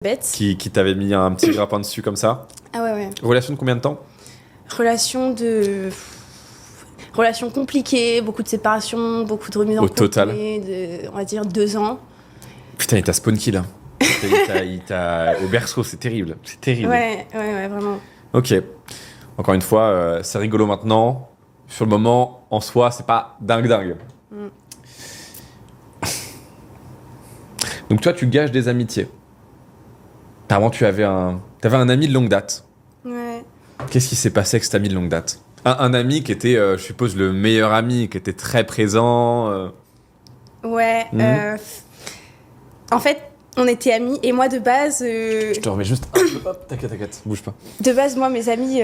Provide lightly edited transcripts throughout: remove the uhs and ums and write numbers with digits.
bête. Qui t'avait mis un petit grappin dessus comme ça. Ah ouais. Relation de combien de temps? Relation compliquée, beaucoup de séparations, beaucoup de remises en Au total de, on va dire, 2 ans. Putain, il t'a spawn kill. Hein. il t'a au berceau, c'est terrible. C'est terrible. Ouais, vraiment. Ok. Encore une fois, c'est rigolo maintenant. Sur le moment, en soi, c'est pas dingue. Donc toi, tu gages des amitiés. Apparemment, t'avais un ami de longue date. Ouais. Qu'est-ce qui s'est passé avec cet ami de longue date? Un ami qui était, je suppose, le meilleur ami, qui était très présent. Ouais. En fait, on était amis et moi de base. Je te remets juste un peu. Hop, t'inquiète, bouge pas. De base, moi, mes amis,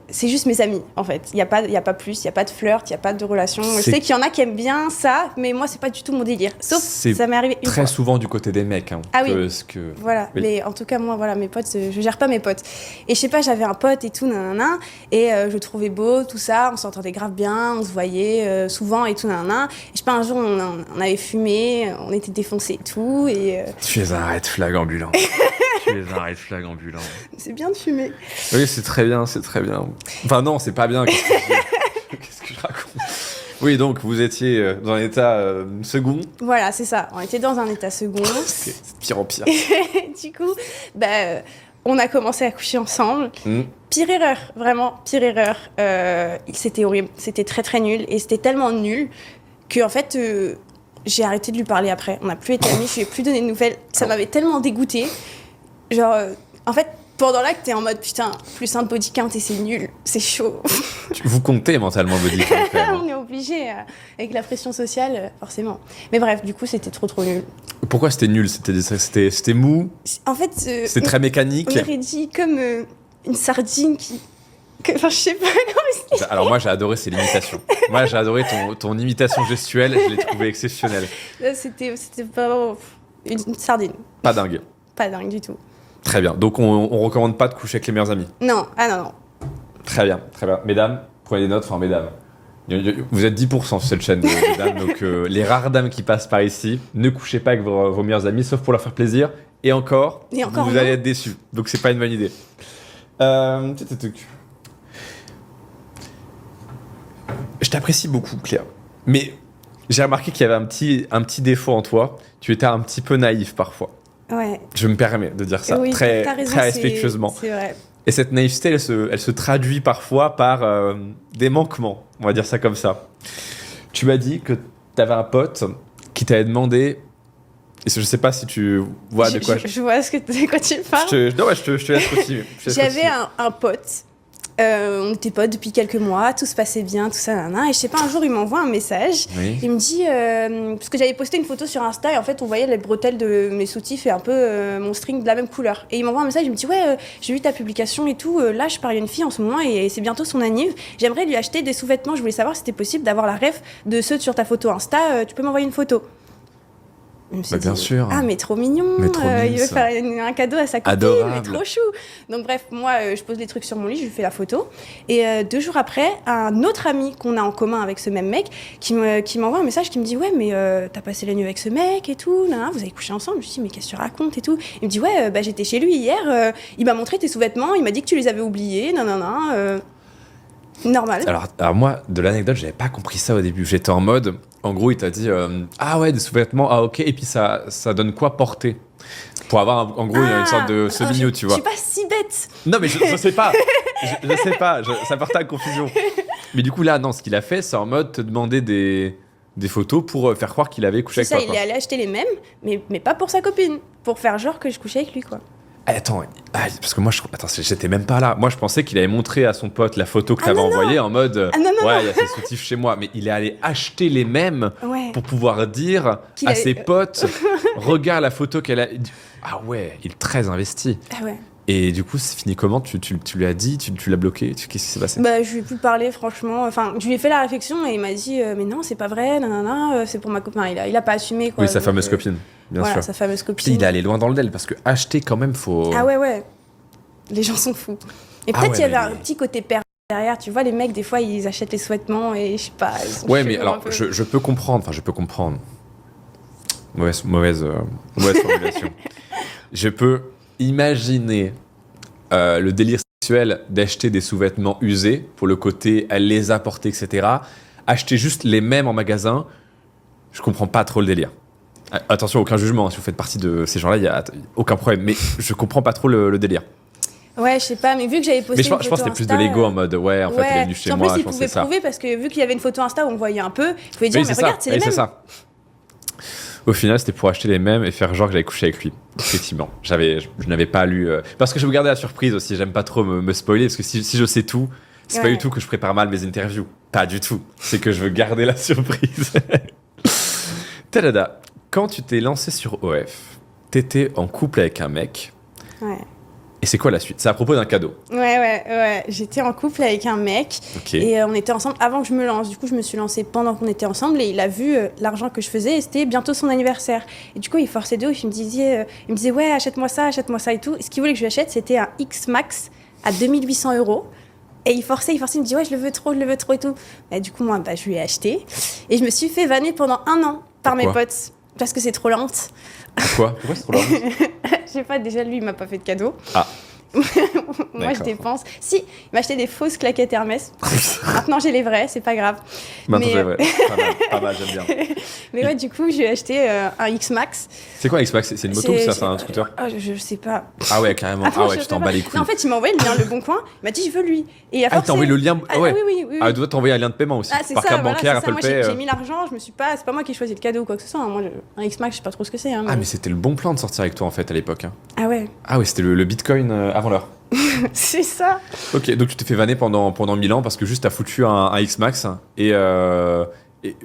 c'est juste mes amis, en fait. Il y a pas plus, il y a pas de flirt, il y a pas de relation. Je sais qu'il y en a qui aiment bien ça, mais moi, c'est pas du tout mon délire. Sauf ça m'est arrivé une très fois. souvent du côté des mecs. Hein, ah oui. Voilà. Oui. Mais en tout cas, moi, voilà, mes potes, je gère pas mes potes. Et je sais pas, j'avais un pote et tout, nanana, et je le trouvais beau, tout ça. On s'entendait grave bien, on se voyait souvent et tout, nanana. Et je sais pas, un jour, on avait fumé, on était défoncés et tout, et. Tu es un red flag ambulant. Tu es un red flag ambulant. C'est bien de fumer. Oui, c'est très bien. Enfin non, c'est pas bien. Qu'est-ce que je raconte? Oui, donc vous étiez dans un état second. Voilà, c'est ça. On était dans un état second. C'est de pire en pire. Du coup, on a commencé à coucher ensemble. Pire erreur, vraiment, pire erreur. C'était horrible. C'était très, très nul. Et c'était tellement nul que, en fait, j'ai arrêté de lui parler après. On n'a plus été amis, je lui ai plus donné de nouvelles. Ça m'avait tellement dégoûtée. Genre, en fait, pendant l'acte, t'es en mode putain, plus un body count et c'est nul, c'est chaud. Vous comptez mentalement body count quand même. On est obligé, avec la pression sociale, forcément. Mais bref, du coup, c'était trop nul. Pourquoi c'était nul? C'était mou? En fait, c'était très mécanique. On aurait dit comme une sardine qui. Enfin, je sais pas comment expliquer. Alors moi j'ai adoré ces limitations. Moi j'ai adoré ton imitation gestuelle, je l'ai trouvé exceptionnelle. C'était vraiment une sardine. Pas dingue. Pas dingue du tout. Très bien. Donc on recommande pas de coucher avec les meilleurs amis. Non, non. Très bien. Mesdames, prenez des notes, enfin mesdames. Vous êtes 10% sur cette chaîne, mesdames, donc les rares dames qui passent par ici, ne couchez pas avec vos meilleurs amis, sauf pour leur faire plaisir. Et encore vous allez être déçus. Donc c'est pas une bonne idée. Je t'apprécie beaucoup, Claire. Mais j'ai remarqué qu'il y avait un petit défaut en toi. Tu étais un petit peu naïf parfois. Ouais. Je me permets de dire ça très respectueusement. C'est vrai. Et cette naïveté, elle se traduit parfois par des manquements. On va dire ça comme ça. Tu m'as dit que tu avais un pote qui t'avait demandé. Et je sais pas si tu vois de quoi. Je vois de quoi tu parles. Je te laisse continuer. J'avais un pote. On était potes depuis quelques mois, tout se passait bien, tout ça, et je sais pas, un jour il m'envoie un message, il me dit, parce que j'avais posté une photo sur Insta et en fait on voyait les bretelles de mes soutifs et un peu mon string de la même couleur, et il m'envoie un message, il me dit j'ai vu ta publication et tout, là je parie à une fille en ce moment et c'est bientôt son anniv, j'aimerais lui acheter des sous-vêtements, je voulais savoir si c'était possible d'avoir la ref de ceux sur ta photo Insta, tu peux m'envoyer une photo. Bien sûr. Ah, mais trop mignon. Il veut faire un cadeau à sa copine. Adorable. Mais trop chou. Donc bref, moi, je pose des trucs sur mon lit, je lui fais la photo. Et 2 jours après, un autre ami qu'on a en commun avec ce même mec qui m'envoie un message qui me dit « Ouais, mais t'as passé la nuit avec ce mec et tout, vous avez couché ensemble ?» Je lui dis « Mais qu'est-ce que tu racontes et tout ?» Il me dit « Ouais, j'étais chez lui hier, il m'a montré tes sous-vêtements, il m'a dit que tu les avais oubliés, normal. » Alors moi, de l'anecdote, j'avais pas compris ça au début. J'étais en mode, en gros, il t'a dit ah ouais, des sous-vêtements, ah ok, et puis ça donne quoi porter? Pour avoir en gros une sorte de semi-nu, tu vois. Je suis pas si bête. Non mais je sais pas, je sais pas, ça portait à confusion. Mais du coup là, non, ce qu'il a fait, c'est en mode te demander des photos pour faire croire qu'il avait couché avec toi. C'est ça, il est allé acheter les mêmes, mais pas pour sa copine, pour faire genre que je couchais avec lui, quoi. Attends, parce que moi, j'étais même pas là. Moi, je pensais qu'il avait montré à son pote la photo que t'avais envoyée en mode ouais, il y a ses soutifs chez moi. Mais il est allé acheter les mêmes pour pouvoir dire à ses potes regarde la photo qu'elle a. Ah ouais, il est très investi. Ah ouais. Et du coup, c'est fini comment? Tu lui as dit? Tu l'as bloqué? Qu'est-ce qui s'est passé? Je lui ai plus parlé, franchement. Enfin, je lui ai fait la réflexion et il m'a dit mais non, c'est pas vrai, c'est pour ma copine. Il a pas assumé, quoi. Oui, sa fameuse copine. Bien sûr. Sa fameuse copine. Il est allé loin dans le del parce que acheter quand même faut. Ah ouais. Les gens sont fous. Et peut-être il y avait un petit côté père derrière. Tu vois, les mecs, des fois, ils achètent les sous-vêtements et je sais pas. Ouais, mais alors, je peux comprendre. Enfin, je peux comprendre. Mauvaise formulation. Je peux imaginez le délire sexuel d'acheter des sous-vêtements usés pour le côté les apporter, etc. Acheter juste les mêmes en magasin, je comprends pas trop le délire. Attention, aucun jugement, si vous faites partie de ces gens-là, il n'y a aucun problème, mais je comprends pas trop le délire. Ouais, je sais pas, mais vu que j'avais posté je pense que c'était plus de l'ego en mode ouais, en fait, elle est venue chez moi. En plus, il pouvait prouver parce que vu qu'il y avait une photo Insta où on voyait un peu, il pouvait dire mais regarde, c'est les mêmes. C'est ça. Au final, c'était pour acheter les mêmes et faire genre que j'avais couché avec lui. Effectivement, je n'avais pas lu parce que je veux garder la surprise aussi. J'aime pas trop me spoiler parce que si je sais tout, c'est pas du tout que je prépare mal mes interviews. Pas du tout. C'est que je veux garder la surprise. Tadada. Quand tu t'es lancé sur OF, t'étais en couple avec un mec. Ouais. Et c'est quoi la suite ? C'est à propos d'un cadeau. Ouais. J'étais en couple avec un mec et on était ensemble avant que je me lance. Du coup, je me suis lancée pendant qu'on était ensemble et il a vu l'argent que je faisais et c'était bientôt son anniversaire. Et du coup, il forçait de ouf. Il me disait ouais, achète-moi ça et tout. Et ce qu'il voulait que je lui achète, c'était un X-Max à 2800 €. Et il forçait, il me dit ouais, je le veux trop et tout. Et du coup, moi, je lui ai acheté et je me suis fait vanner pendant 1 an par mes potes parce que c'est trop lente. Pourquoi c'est trop lent ? Je sais pas, déjà lui il m'a pas fait de cadeau. Ah. Moi je dépense. Si, il m'a acheté des fausses claquettes Hermès. Maintenant j'ai les vraies, c'est pas grave. Maintenant j'ai les vraies. Pas mal, j'aime bien. Mais ouais, du coup j'ai acheté un X-Max. C'est quoi un X-Max ? C'est une moto ou c'est un scooter ? Je sais pas. Ah ouais, carrément. Attends, tu t'en bats les couilles. Non, en fait il m'a envoyé le lien Le Bon Coin, il m'a dit je veux lui. Et il a il t'a envoyé le lien. Oui. Ah, il doit t'envoyer un lien de paiement aussi. C'est par ça, carte bancaire, Apple moi, Pay. J'ai mis l'argent, c'est pas moi qui ai choisi le cadeau ou quoi que ce soit. Moi, un X-Max, je sais pas trop ce que c'est. Ah, mais c'était le bon plan de sortir avec toi en fait à l'époque. Ah ouais. Ah ouais, c'était le Bitcoin avant l'heure. C'est ça. Ok, donc tu t'es fait vanner pendant 1000 ans parce que juste t'as foutu un X-Max et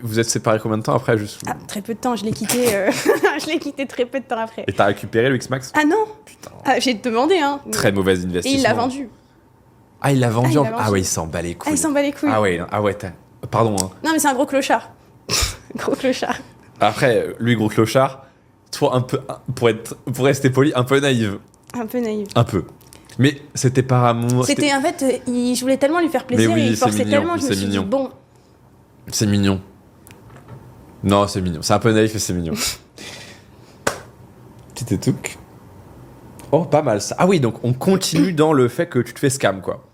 vous êtes séparés combien de temps après juste... Très peu de temps, je l'ai quitté très peu de temps après. Et t'as récupéré le X-Max ? Ah non. Putain. J'ai demandé Très mauvaise investissement. Et il l'a vendu. Ah, il l'a vendu. Ah ouais, il s'en bat les couilles. Il s'en bat les couilles. Ah ouais, pardon. Non mais c'est un gros clochard. Gros clochard. Après, lui gros clochard, toi un peu, pour rester poli, un peu naïve. Un peu naïve. Un peu. Mais c'était par amour. C'était en fait, je voulais tellement lui faire plaisir et il forçait tellement, je me suis dit bon. C'est mignon. Non, c'est mignon. C'est un peu naïf, mais c'est mignon. Petit étouc. Oh, pas mal ça. Ah oui, donc on continue dans le fait que tu te fais scam, quoi.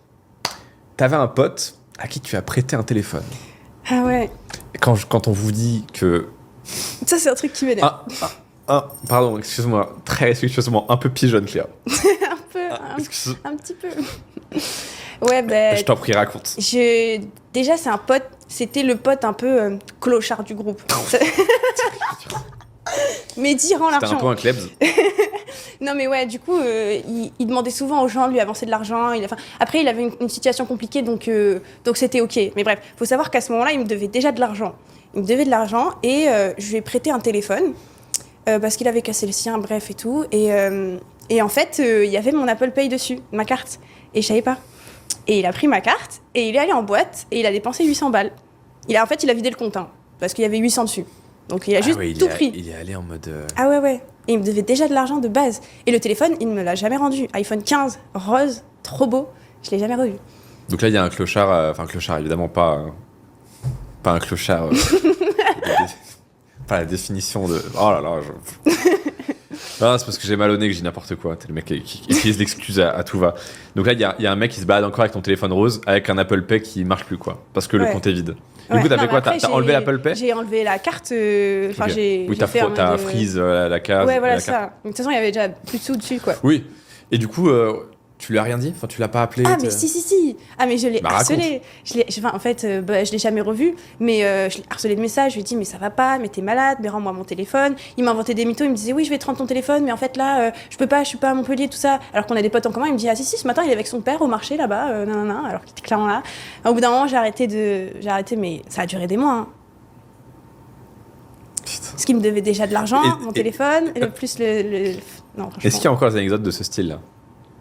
T'avais un pote à qui tu as prêté un téléphone. Ah ouais. Quand on vous dit que... Ça, c'est un truc qui m'énerve. Pardon, excuse-moi. Très excuse-moi. Un peu pigeonne, Cléa. un petit peu. Ouais, je t'en prie, raconte. Déjà, c'est un pote. C'était le pote un peu clochard du groupe. Mais rend l'argent. C'était un peu un klebs. Non mais ouais, du coup, il demandait souvent aux gens de lui avancer de l'argent. Après, il avait une situation compliquée, donc c'était ok. Mais bref, faut savoir qu'à ce moment-là, il me devait déjà de l'argent. Il me devait de l'argent et je lui ai prêté un téléphone parce qu'il avait cassé le sien, bref et tout. Et en fait, il y avait mon Apple Pay dessus, ma carte. Et je savais pas. Et il a pris ma carte et il est allé en boîte et il a dépensé 800 balles. Il a vidé le compte, parce qu'il y avait 800 dessus. Donc il a juste tout pris. Il est allé en mode... Ah ouais. Et il me devait déjà de l'argent de base. Et le téléphone, il ne me l'a jamais rendu. iPhone 15, rose, trop beau. Je l'ai jamais revu. Donc là, il y a un clochard... Enfin, un clochard, évidemment pas un clochard... pas la définition de... Oh là là, Non, c'est parce que j'ai mal au nez que je dis n'importe quoi. T'es le mec qui utilise l'excuse à tout va. Donc là, il y a un mec qui se balade encore avec ton téléphone rose, avec un Apple Pay qui marche plus, quoi. Parce que le compte est vide. Du coup, t'as fait quoi ? T'as enlevé l'Apple Pay ? J'ai enlevé la carte. Oui, t'as freeze la case. Ouais, voilà, ça. De toute façon, il y avait déjà plus de sous dessus, quoi. Oui. Et du coup, tu lui as rien dit ? Enfin, tu l'as pas appelé ? Ah, mais si. Ah, mais je l'ai harcelé. Je l'ai jamais revu, mais je l'ai harcelé de messages. Je lui ai dit, mais ça va pas, mais t'es malade, mais rends-moi mon téléphone. Il m'a inventé des mythos. Il me disait, oui, je vais te rendre ton téléphone, mais en fait, là, je peux pas, je suis pas à Montpellier, tout ça. Alors qu'on a des potes en commun. Il me dit, ah, si, ce matin, il est avec son père au marché là-bas, alors qu'il était clairement là. Au bout d'un moment, j'ai arrêté, mais ça a duré des mois. Hein. Putain. Parce qu'il me devait déjà de l'argent, mon téléphone, plus le... Non, franchement. Est-ce qu'il y a encore des anecdotes de ce style-là ?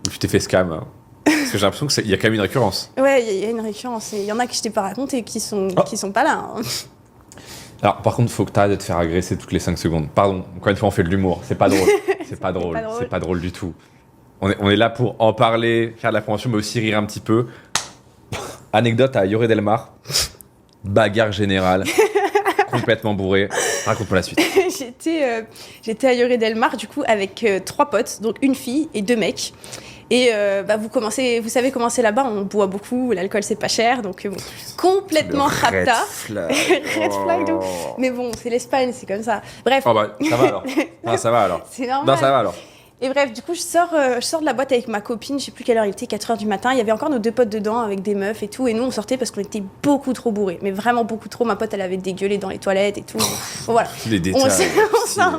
Où tu t'es fait scam hein. Parce que j'ai l'impression qu'il y a quand même une récurrence. Ouais, il y a une récurrence. Et il y en a que je t'ai pas raconté qui sont pas là. Hein. Alors, par contre, il faut que tu arrêtes de te faire agresser toutes les 5 secondes. Pardon, encore une fois, on fait de l'humour. C'est pas drôle. C'est pas drôle. C'est pas drôle du tout. On est là pour en parler, faire de la promotion, mais aussi rire un petit peu. Anecdote à Yoré Delmar. Bagarre générale. Complètement bourré. Raconte-moi la suite. j'étais à Lloret-Delmar, du coup, avec 3 potes, donc une fille et 2 mecs. Et vous savez comment c'est là-bas, on boit beaucoup, l'alcool c'est pas cher, donc complètement rapta. Red flag. Mais bon, c'est l'Espagne, c'est comme ça. Bref. Oh bah, ça va alors. Ah, ça va alors. C'est normal. Non, ça va alors. Et bref, du coup, je sors de la boîte avec ma copine, je sais plus quelle heure il était, 4h du matin. Il y avait encore nos 2 potes dedans avec des meufs et tout. Et nous, on sortait parce qu'on était beaucoup trop bourrés. Mais vraiment beaucoup trop. Ma pote, elle avait dégueulé dans les toilettes et tout. Bon, voilà. Les détails.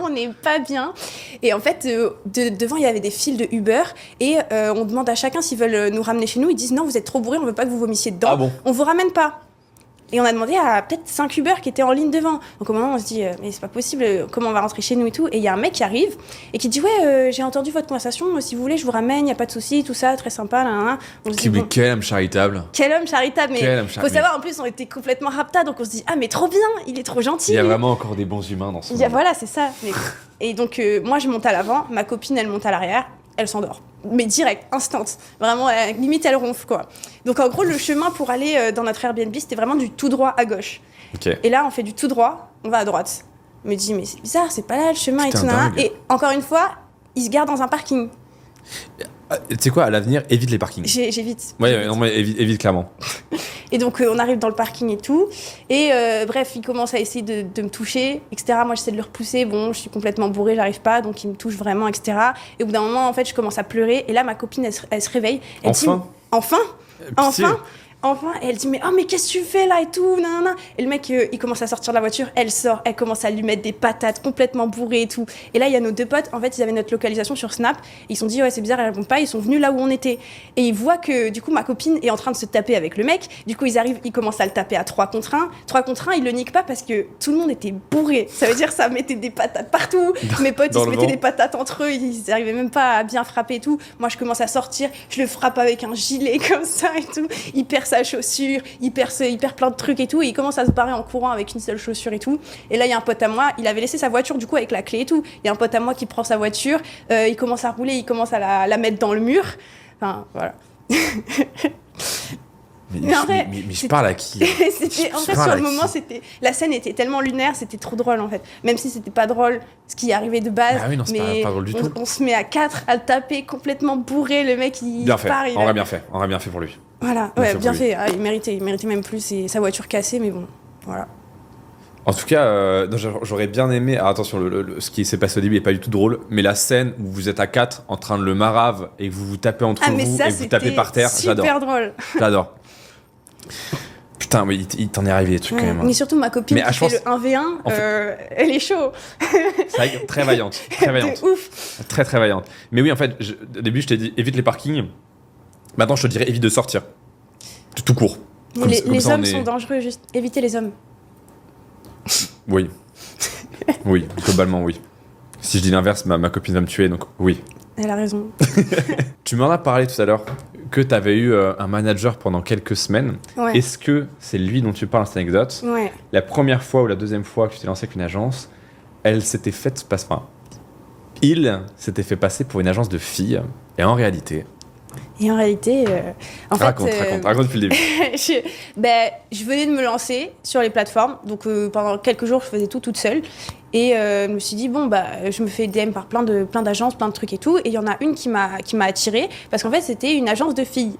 On n'est pas bien. Et en fait, devant, il y avait des files de Uber. Et on demande à chacun s'ils veulent nous ramener chez nous. Ils disent non, vous êtes trop bourrés, on veut pas que vous vomissiez dedans. Ah bon. On vous ramène pas. Et on a demandé à peut-être 5 Uber qui étaient en ligne devant. Donc au moment, on se dit, mais c'est pas possible, comment on va rentrer chez nous et tout. Et il y a un mec qui arrive et qui dit, ouais, j'ai entendu votre conversation, si vous voulez, je vous ramène, y a pas de souci, tout ça, très sympa. Là. On se dit, mais quel homme charitable. Quel homme charitable. Mais faut savoir, en plus, on était complètement rapta, donc on se dit, ah, mais trop bien, il est trop gentil. Il y a vraiment encore des bons humains dans ce monde. Voilà, c'est ça. Et donc, moi, je monte à l'avant, ma copine, elle monte à l'arrière, elle s'endort. Mais direct, instant. Vraiment, limite, elle ronfle, quoi. Donc, en gros, le chemin pour aller dans notre Airbnb, c'était vraiment du tout droit à gauche. Okay. Et là, on fait du tout droit, on va à droite. Je me dis, mais c'est bizarre, c'est pas là le chemin. Putain, et tout. Et encore une fois, il se gare dans un parking. Tu sais quoi, à l'avenir, évite les parkings. J'évite. Ouais, non, mais évite clairement. Et donc, on arrive dans le parking et tout. Et bref, il commence à essayer de me toucher, etc. Moi, j'essaie de le repousser. Bon, je suis complètement bourrée, j'arrive pas. Donc, il me touche vraiment, etc. Et au bout d'un moment, en fait, je commence à pleurer. Et là, ma copine, elle se réveille. Elle dit, enfin. Enfin, et elle dit mais qu'est-ce que tu fais là et tout, nanana. Et le mec il commence à sortir de la voiture, elle sort, elle commence à lui mettre des patates complètement bourrées et tout. Et là il y a nos 2 potes, en fait ils avaient notre localisation sur Snap, ils se sont dit ouais c'est bizarre, elle répond pas, ils sont venus là où on était. Et ils voient que du coup ma copine est en train de se taper avec le mec, du coup ils arrivent, ils commencent à le taper à 3 contre 1, ils le niquent pas parce que tout le monde était bourré, ça veut dire ça mettait des patates partout, mes potes ils se mettaient des patates entre eux, ils arrivaient même pas à bien frapper et tout. Moi je commence à sortir, je le frappe avec un gilet comme ça et tout, il perd sa chaussure, il perd plein de trucs et tout, et il commence à se barrer en courant avec une seule chaussure et tout. Et là, il y a un pote à moi, il avait laissé sa voiture du coup avec la clé et tout. Il y a un pote à moi qui prend sa voiture, il commence à rouler, il commence à la mettre dans le mur. Enfin, voilà. Mais je parle à qui? En fait, sur le moment, la scène était tellement lunaire, c'était trop drôle en fait. Même si c'était pas drôle ce qui arrivait de base. Ah oui, non, c'est pas drôle du tout. On se met à 4 à le taper complètement bourré, le mec il bien fait. part. On aurait bien fait pour lui. Voilà, bien fait. Ah, il méritait même plus sa voiture cassée, mais bon, voilà. En tout cas, j'aurais bien aimé. Alors attention, ce qui s'est passé au début n'est pas du tout drôle, mais la scène où vous êtes à 4 en train de le marave et que vous vous tapez entre vous et que vous tapez par terre, j'adore. Super drôle. J'adore. Putain, mais il t'en est arrivé des trucs quand même. Mais surtout ma copine qui fait le 1v1, en fait, elle est chaud. C'est très vaillante. De ouf. Très très vaillante. Mais oui, en fait, au début, je t'ai dit évite les parkings. Maintenant, je te dirais évite de sortir. Tout court. Les hommes sont dangereux, juste évitez les hommes. Oui. Oui, globalement, oui. Si je dis l'inverse, ma copine va me tuer, donc oui. Elle a raison. Tu m'en as parlé tout à l'heure que tu avais eu un manager pendant quelques semaines. Ouais. Est-ce que c'est lui dont tu parles dans cette anecdote? Ouais. La première fois ou la deuxième fois que tu t'es lancé avec une agence, elle s'était faite passer... Enfin, il s'était fait passer pour une agence de filles. Et en réalité... Raconte depuis le début. je venais de me lancer sur les plateformes, donc pendant quelques jours, je faisais tout toute seule. Et je me suis dit, je me fais DM par plein d'agences, plein de trucs et tout. Et il y en a une qui m'a attirée, parce qu'en fait, c'était une agence de filles,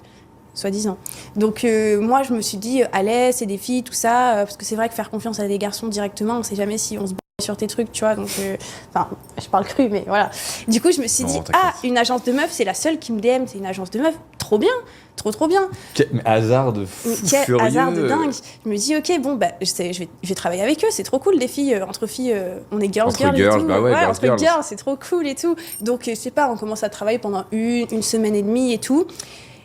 soi-disant. Donc moi, je me suis dit, allez, c'est des filles, tout ça. Parce que c'est vrai que faire confiance à des garçons directement, on sait jamais si on se bat sur tes trucs, tu vois. Donc, je parle cru, mais voilà. Du coup, je me suis dit, une agence de meufs, c'est la seule qui me DM, c'est une agence de meufs. Trop bien, trop bien. Mais hasard de fou furieux. Hasard de dingue. Je me dis ok je vais travailler avec eux, c'est trop cool des filles, entre filles on est girls et tout. Entre girls, c'est trop cool et tout. Donc je sais pas, on commence à travailler pendant une semaine et demie et tout.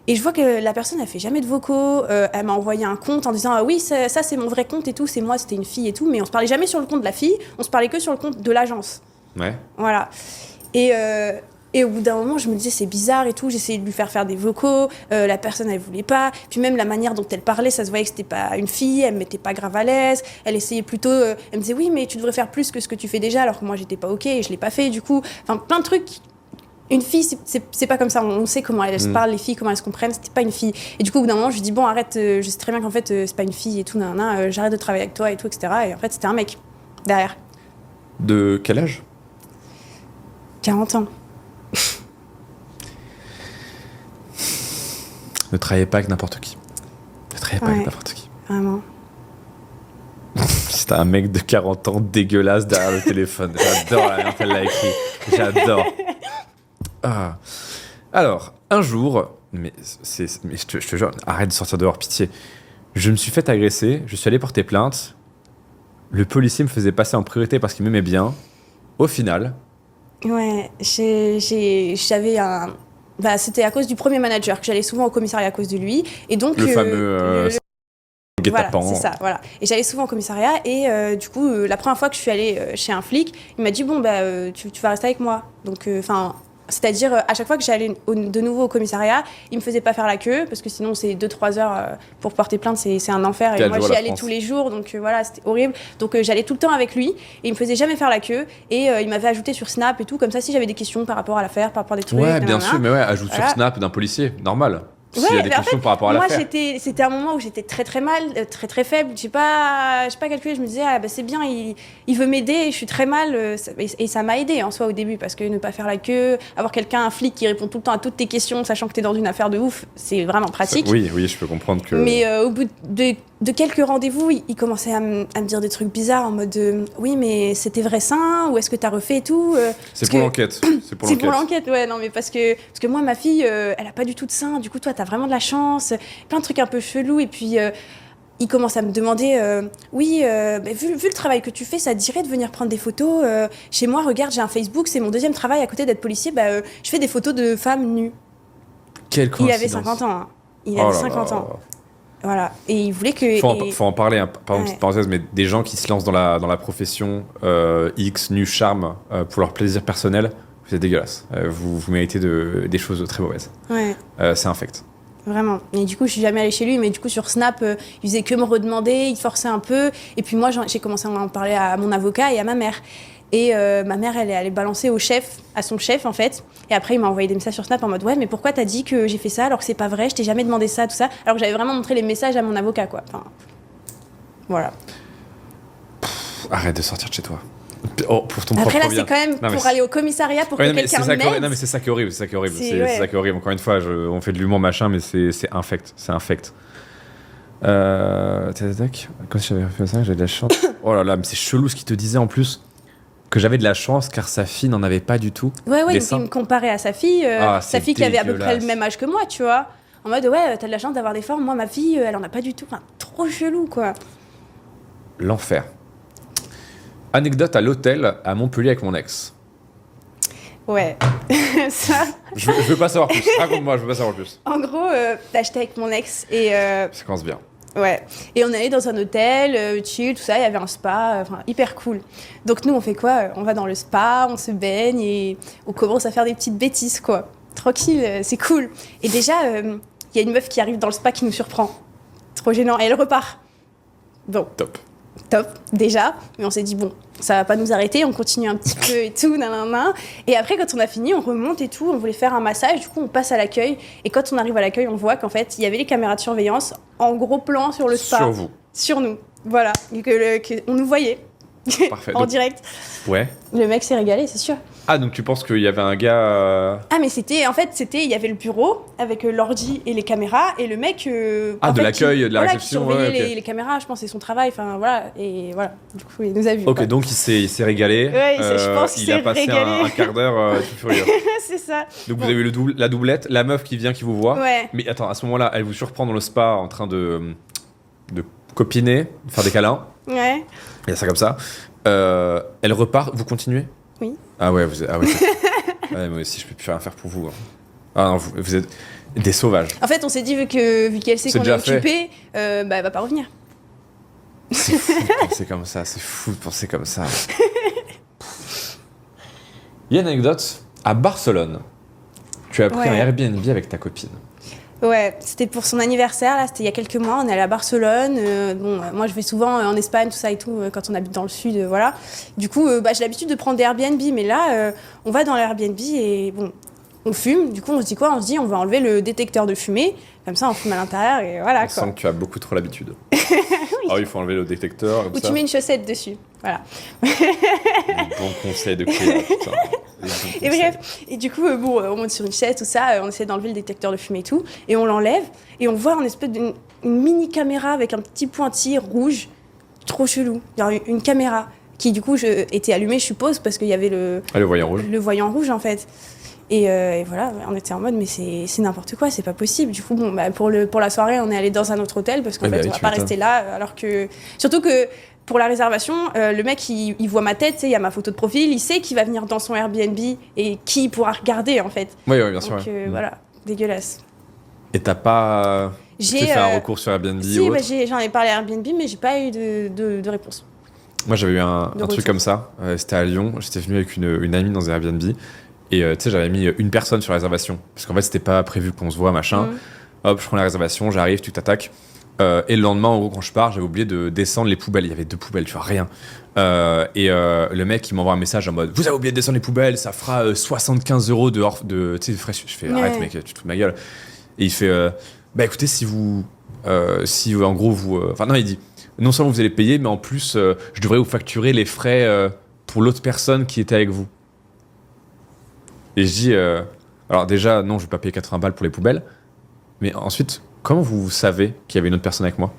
Et je vois que la personne elle fait jamais de vocaux, elle m'a envoyé un compte en disant oui ça c'est mon vrai compte et tout, c'est moi, c'était une fille et tout, mais on se parlait jamais sur le compte de la fille, on se parlait que sur le compte de l'agence. Ouais. Voilà. Et au bout d'un moment, je me disais, c'est bizarre et tout. J'essayais de lui faire des vocaux. La personne, elle voulait pas. Puis même la manière dont elle parlait, ça se voyait que c'était pas une fille. Elle me mettait pas grave à l'aise. Elle essayait plutôt... elle me disait, oui, mais tu devrais faire plus que ce que tu fais déjà. Alors que moi, j'étais pas OK et je l'ai pas fait, du coup. Enfin, plein de trucs. Une fille, c'est pas comme ça. On sait comment elles se parlent, les filles, comment elles se comprennent. C'était pas une fille. Et du coup, au bout d'un moment, je lui dis, bon, arrête. Je sais très bien qu'en fait, c'est pas une fille et tout. J'arrête de travailler avec toi et tout, etc. Et en fait, c'était un mec derrière. De quel âge ? 40 ans. Ne travaillez pas avec n'importe qui. Ne travaillez pas avec n'importe qui. Vraiment. C'est un mec de 40 ans dégueulasse derrière le téléphone. J'adore la manière qu'elle l'a écrit. J'adore. Ah. Alors, un jour, mais je te jure, arrête de sortir dehors, pitié. Je me suis fait agresser, je suis allé porter plainte. Le policier me faisait passer en priorité parce qu'il m'aimait bien. Au final... Ouais, j'avais un... Bah, c'était à cause du premier manager que j'allais souvent au commissariat à cause de lui. Et donc, le fameux... Voilà, c'est ça, voilà. Et j'allais souvent au commissariat et du coup, la première fois que je suis allée chez un flic, il m'a dit, bon, bah, tu vas rester avec moi. Donc, c'est-à-dire, à chaque fois que j'allais de nouveau au commissariat, il me faisait pas faire la queue, parce que sinon, c'est 2-3 heures pour porter plainte, c'est un enfer. Et moi, j'y allais tous les jours, donc voilà, c'était horrible. Donc, j'allais tout le temps avec lui, et il me faisait jamais faire la queue. Et il m'avait ajouté sur Snap et tout, comme ça, si j'avais des questions par rapport à l'affaire, par rapport à des trucs. Ouais, bien sûr, mais ouais, ajoute sur Snap d'un policier, normal. S'il y a des questions par rapport à l'affaire. Moi, c'était un moment où j'étais très très mal, très très faible. J'ai pas calculé. Je me disais, c'est bien, il veut m'aider. Je suis très mal. Et ça m'a aidé en soi au début parce que ne pas faire la queue, avoir quelqu'un, un flic qui répond tout le temps à toutes tes questions, sachant que t'es dans une affaire de ouf, c'est vraiment pratique. Oui, je peux comprendre que. Mais au bout de quelques rendez-vous, il commençait à me dire des trucs bizarres en mode oui, mais c'était vrai ça ou est-ce que t'as refait et tout C'est pour l'enquête. C'est pour l'enquête, ouais, non, mais parce que moi, ma fille, elle a pas du tout de sein. Du coup, toi, t'as vraiment de la chance. Plein de trucs un peu chelous. Et puis, il commence à me demander oui, vu le travail que tu fais, ça te dirait de venir prendre des photos chez moi, regarde, j'ai un Facebook, c'est mon deuxième travail à côté d'être policier. Je fais des photos de femmes nues. Quelle coïncidence. Il avait 50 ans. Hein. Il avait 50 ans. Voilà. Et il voulait que... Faut en parler, pardon, petite parenthèse, mais des gens qui se lancent dans la profession X, nu, charme, pour leur plaisir personnel, vous êtes dégueulasse. Vous méritez des choses très mauvaises. Ouais. C'est infect. Vraiment. Et du coup, je suis jamais allée chez lui, mais du coup, sur Snap, il faisait que me redemander, il forçait un peu. Et puis moi, j'ai commencé à en parler à mon avocat et à ma mère. Et ma mère, elle est allée balancer à son chef, en fait. Et après, il m'a envoyé des messages sur Snap en mode « Ouais, mais pourquoi t'as dit que j'ai fait ça alors que c'est pas vrai, je t'ai jamais demandé ça, tout ça ?» Alors que j'avais vraiment montré les messages à mon avocat, quoi. Enfin, voilà. Arrête de sortir de chez toi. Oh, pour ton après, propre là, bien. c'est quand même pour aller au commissariat pour que quelqu'un m'aide. Non, mais c'est ça qui est horrible. C'est ça qui est horrible. Encore une fois, on fait de l'humour, machin, mais c'est infect. C'est infect. Quand j'avais fait ça, j'avais de la chance. Oh là là, mais c'est chelou ce qu'il te disait en plus. Que j'avais de la chance car sa fille n'en avait pas du tout. Ouais, il me comparait à sa fille. Sa fille qui avait à peu près le même âge que moi, tu vois. En mode, ouais, t'as de la chance d'avoir des formes. Moi, ma fille, elle en a pas du tout. Enfin, trop chelou, quoi. L'enfer. Anecdote à l'hôtel à Montpellier avec mon ex. Ouais, ça... Je veux pas savoir plus. Raconte-moi, je veux pas savoir plus. En gros, j'étais avec mon ex et... Ça commence bien. Ouais, et on allait dans un hôtel, chill, tout ça, il y avait un spa, hyper cool. Donc nous, on fait quoi ? On va dans le spa, on se baigne et on commence à faire des petites bêtises, quoi. Tranquille, c'est cool. Et déjà, il y a une meuf qui arrive dans le spa qui nous surprend. Trop gênant, et elle repart. Bon. Top, déjà. Mais on s'est dit, bon, ça va pas nous arrêter, on continue un petit peu et tout, nanana. Et après, quand on a fini, on remonte et tout, on voulait faire un massage, du coup, on passe à l'accueil. Et quand on arrive à l'accueil, on voit qu'en fait, il y avait les caméras de surveillance en gros plan sur le spa. Sur vous. Sur nous, voilà. Et on nous voyait. Parfait. En direct. Ouais. Le mec s'est régalé, c'est sûr. Ah, donc tu penses qu'il y avait un gars... Ah, mais il y avait le bureau avec l'ordi et les caméras, et le mec... l'accueil, de la réception, qui surveillait les caméras, je pense, c'est son travail, enfin, voilà, et voilà, du coup, il nous a vus. Ok, quoi. donc il s'est régalé. Ouais, je pense qu'il s'est régalé. Il a passé un quart d'heure tout furieux. C'est ça. Donc vous avez eu la doublette, la meuf qui vient, qui vous voit. Ouais. Mais attends, à ce moment-là, elle vous surprend dans le spa en train de copiner, de faire des câlins. Ouais. Il y a ça comme ça. Elle repart, vous continuez ? Oui. Ah ouais, ouais, moi aussi, je peux plus rien faire pour vous. Hein. Ah non, vous êtes des sauvages. En fait, on s'est dit, vu qu'elle sait qu'on est occupé, elle va pas revenir. C'est fou de penser comme ça, c'est fou de penser comme ça. Il y a une anecdote, à Barcelone, tu as pris un Airbnb avec ta copine. Ouais, c'était pour son anniversaire, là, c'était il y a quelques mois, on est allé à Barcelone. Moi je vais souvent en Espagne, tout ça et tout, quand on habite dans le sud, voilà. Du coup, j'ai l'habitude de prendre des Airbnb, mais là, on va dans l'Airbnb et bon, on fume, du coup on se dit quoi? On se dit on va enlever le détecteur de fumée, comme ça on fume à l'intérieur et voilà. On sent que tu as beaucoup trop l'habitude. Oui. Ah oui, il faut enlever le détecteur. Comme ou ça. Tu mets une chaussette dessus, voilà. Bon conseil de client, putain. Et bref, et du coup on monte sur une chaise, tout ça, on essaie d'enlever le détecteur de fumée et tout, et on l'enlève, et on voit une espèce d'une mini caméra avec un petit pointillé rouge, trop chelou. Il y a une caméra qui du coup était allumée, je suppose, parce qu'il y avait le voyant rouge. Le voyant rouge en fait. Et voilà, on était en mode, mais c'est n'importe quoi, c'est pas possible. Du coup, pour la soirée, on est allé dans un autre hôtel parce qu'en fait, on va pas rester là. Alors que, surtout que pour la réservation, le mec, il voit ma tête, il y a ma photo de profil, il sait qu'il va venir dans son Airbnb et qui pourra regarder en fait. Oui, bien sûr. Donc voilà, dégueulasse. Et t'as pas fait un recours sur Airbnb si, ou autre? J'en ai parlé à Airbnb, mais j'ai pas eu de réponse. Moi, j'avais eu un truc comme ça. C'était à Lyon. J'étais venu avec une amie dans un Airbnb. Et tu sais, j'avais mis une personne sur la réservation. Parce qu'en fait, c'était pas prévu qu'on se voit, machin. Hop, je prends la réservation, j'arrive, tu t'attaques. Et le lendemain, en gros, quand je pars, j'avais oublié de descendre les poubelles. Il y avait 2 poubelles, tu vois, rien. Le mec, il m'envoie un message en mode: vous avez oublié de descendre les poubelles, ça fera 75 € de frais. Je fais: arrête, mec, tu te fous de ma gueule. Et il fait: bah écoutez, si en gros, vous. Enfin, non, il dit: non seulement vous allez payer, mais en plus, je devrais vous facturer les frais pour l'autre personne qui était avec vous. Et je dis, alors déjà, non, je vais pas payer 80 balles pour les poubelles. Mais ensuite, comment vous savez qu'il y avait une autre personne avec moi?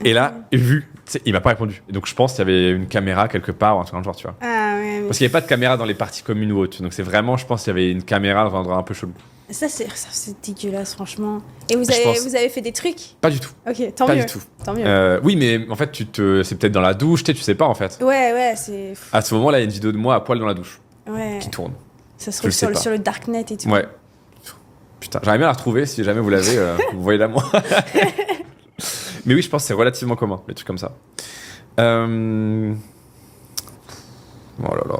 Et là, il m'a pas répondu. Et donc je pense qu'il y avait une caméra quelque part ou un truc dans le genre, tu vois. Ah, ouais, parce qu'il n'y avait pas de caméra dans les parties communes ou autres. Donc c'est vraiment, je pense qu'il y avait une caméra dans un endroit un peu chelou. Ça, c'est dégueulasse, franchement. Et vous avez fait des trucs? Pas du tout. Ok, tant pas mieux. Du tout. Tant mieux. Oui, mais en fait, c'est peut-être dans la douche, tu sais pas en fait. Ouais, c'est... À ce moment-là, il y a une vidéo de moi à poil dans la douche. Ouais. Qui tourne. Ça se trouve sur le darknet et tout. Ouais. Putain, j'aimerais bien la retrouver, si jamais vous l'avez, vous voyez-la moi. Mais oui, je pense que c'est relativement commun, les trucs comme ça. Oh là là.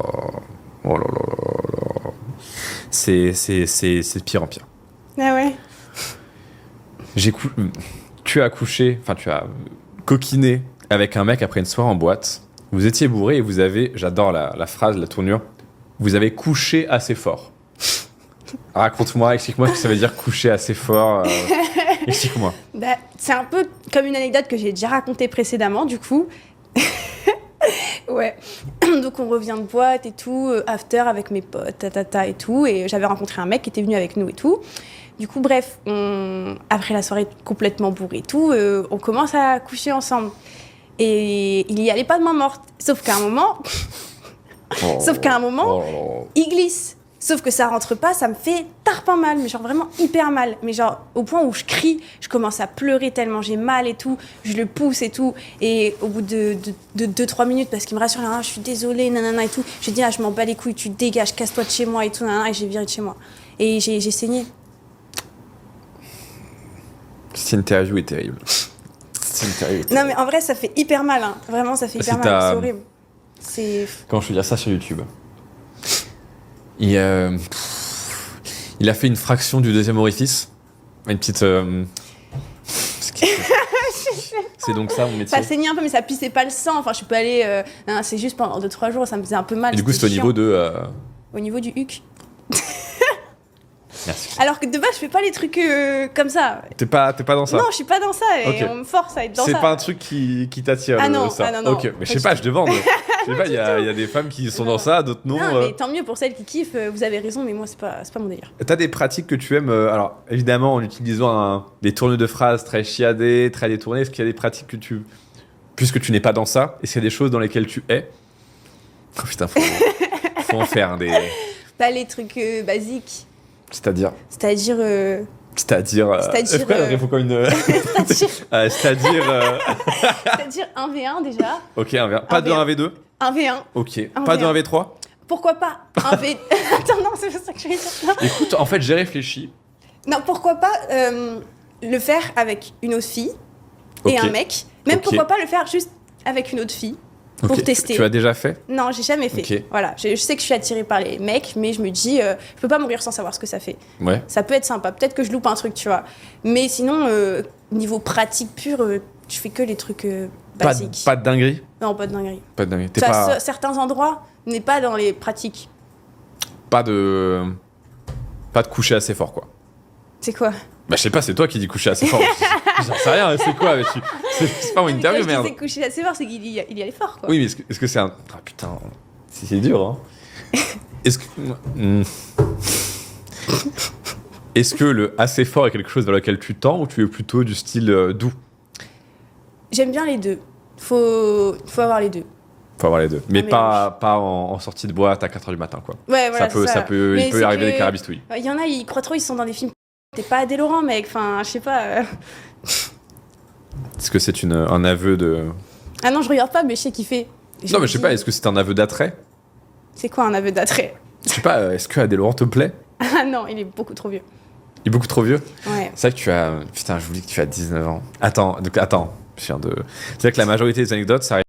C'est de pire en pire. Ah ouais. Tu as coquiné avec un mec après une soirée en boîte. Vous étiez bourré et vous avez, j'adore la phrase, la tournure, vous avez couché assez fort. Raconte-moi, explique-moi ce que ça veut dire coucher assez fort. Explique-moi. C'est un peu comme une anecdote que j'ai déjà racontée précédemment, du coup. Ouais. Donc on revient de boîte et tout, after avec mes potes, et tout. Et j'avais rencontré un mec qui était venu avec nous et tout. Du coup, bref, après la soirée complètement bourrée et tout, on commence à coucher ensemble. Et il y allait pas de main morte. Sauf qu'à un moment, il glisse. Sauf que ça rentre pas, ça me fait tarpin mal, mais genre vraiment hyper mal. Mais genre au point où je crie, je commence à pleurer tellement j'ai mal et tout, je le pousse et tout. Et au bout de 2-3 minutes, parce qu'il me rassure, je suis désolée, nanana et tout, je dis, je m'en bats les couilles, tu dégages, casse-toi de chez moi et tout, nanana, et j'ai viré de chez moi. Et j'ai saigné. Cette interview est terrible. Non mais en vrai, ça fait hyper mal, hein. Vraiment, ça fait hyper mal, c'est horrible. Comment je peux dire ça sur YouTube? Il a fait une fraction du deuxième orifice. Une petite... C'est donc ça mon métier. Ça saignait un peu, mais ça pissait pas le sang. Enfin, je peux aller... Non, c'est juste pendant 2-3 jours, ça me faisait un peu mal. Et du coup, c'est au niveau de... Au niveau du huc. Merci. Alors que de base, je fais pas les trucs comme ça. T'es pas dans ça? Non, je suis pas dans ça et okay. On me force à être dans ça. C'est pas un truc qui t'attire ça? Ah non. Ok, mais je sais pas, je demande. Je sais pas, il y a des femmes qui sont dans ça, d'autres non. Non, mais tant mieux pour celles qui kiffent, vous avez raison, mais moi, c'est pas mon délire. T'as des pratiques que tu aimes, alors évidemment en utilisant des tournures de phrases très chiadées, très détournées, est-ce qu'il y a des pratiques que puisque tu n'es pas dans ça, est-ce qu'il y a des choses dans lesquelles tu es? Oh putain, faut en faire des... Pas les trucs basiques. C'est-à-dire C'est-à-dire il faut comme une... C'est-à-dire 1v1 déjà. Ok, 1v1. Pas de 1v2 1v1. Ok. Pas de 1v3 Pourquoi pas 1v... Attends, non, c'est pas ça que je vais dire. Écoute, en fait, j'ai réfléchi. Non, pourquoi pas le faire avec une autre fille et un mec. Même pourquoi pas le faire juste avec une autre fille. Pour tester. Tu as déjà fait? Non, j'ai jamais fait. Okay. Voilà, je sais que je suis attirée par les mecs, mais je me dis, je peux pas mourir sans savoir ce que ça fait. Ouais. Ça peut être sympa. Peut-être que je loupe un truc, tu vois. Mais sinon, niveau pratique pure, je fais que les trucs basiques. Pas de dinguerie? Non, pas de dinguerie. Pas de dinguerie. Certains endroits, mais pas dans les pratiques. Pas de Pas de coucher assez fort, quoi. C'est quoi? Bah, je sais pas, c'est toi qui dis coucher assez fort. J'en sais rien, c'est quoi? C'est pas mon interview, merde. C'est coucher assez fort, c'est qu'il y allait fort, quoi. Oui, mais est-ce que c'est un. Ah putain, c'est dur, hein. Est-ce que. Est-ce que le assez fort est quelque chose dans lequel tu tends ou tu es plutôt du style doux? J'aime bien les deux. Faut avoir les deux. Faut avoir les deux. Mais pas en sortie de boîte à 4h du matin, quoi. Ouais, voilà, il peut arriver des carabistouilles. Il y en a, ils croient trop, ils sont dans des films. T'es pas Adé Laurent, mec. Enfin, je sais pas. Est-ce que c'est un aveu de... Ah non, je regarde pas, mais je sais qu'il fait. Non, mais je sais pas, est-ce que c'est un aveu d'attrait? C'est quoi un aveu d'attrait? Je sais pas, est-ce que Adé Laurent te plaît? Ah non, il est beaucoup trop vieux. Il est beaucoup trop vieux? Ouais. C'est vrai que tu as... Putain, je vous dis que tu as 19 ans. Attends, je viens de... C'est vrai que la majorité des anecdotes, ça